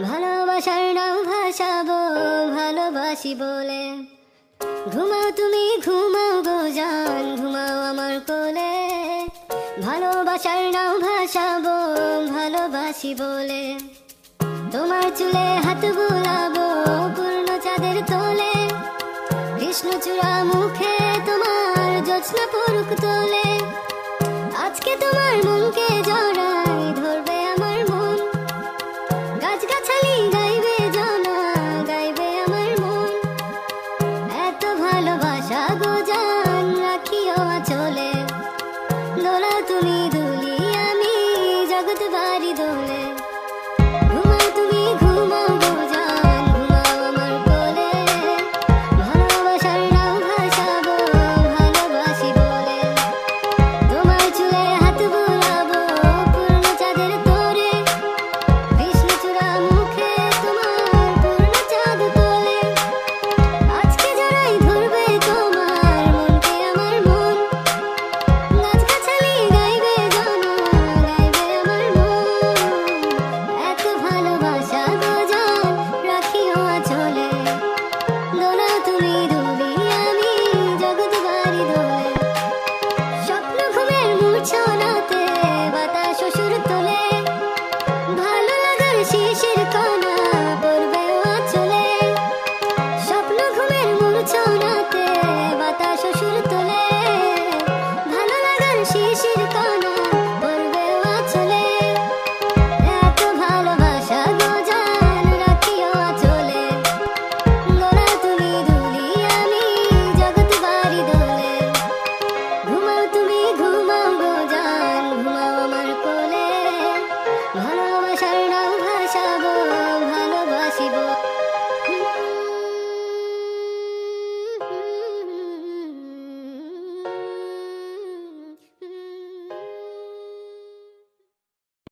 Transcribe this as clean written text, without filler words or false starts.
ভালোবাসার নাম ভাসাবো ভালোবাসি বলে। ঘুমাও তুমি ঘুমাও গো জান, ঘুমাও আমার কোলে। ভালোবাসার নাম ভাসাবো ভালোবাসি বলে। তোমার চুলে হাত বুলাবো পূর্ণ চাঁদের তোলে। কৃষ্ণচূড়া মুখে তোমার জ্যোৎস্না পড়ুক তোলে। আজকে তোমার মনকে জড়াই ধরবে আমার মন। গাছগাছালি গাইবে জনা গাইবে আমার মন। এত ভালোবাসা গো জান রাখিও আঁচলে। দোলা তুমি দুলি আমি জগৎ বাড়ি দোলে। ঘুমাও তুমি ঘুমাও গো জান, ঘুমাও আমার কোলে। ভালোবাসার নাও ভাসাবো ভালোবাসি বলে। তোমার চুলে হাত বুলাবো পূর্ণ চাঁদের তোরে। কৃষ্ণচূড়া মুখে তোমার পূর্ণ চাঁদ তোলে। আজকে জড়াই ধরবে তোমার মনকে আমার মন। গাছগাছালি গাইবে জনা গাইবে আমার মন। এত ভালোবাসা গো জান রাখিও আঁচলে। দোলা তুমি দুলি আমি জগৎ বাড়ি দোলে। স্বপ্ন ঘুমের মূর্ছনাতে বাতাস সুর তোলে। ভালো লাগার শিশির কণা পড়বে আঁচলে। স্বপ্ন ঘুমের মূর্ছনাতে বাতাস সুর তোলে। ভালো লাগার শিশির কণা পড়বে আঁচলে। এত ভালোবাসা গো জান রাখিও আঁচলে। দোলা তুমি দুলি আমি জগৎ বাড়ি দোলে। ঘুমাও তুমি ঘুমাও গো জান, ঘুমাও আমার কোলে। ভালোবাসার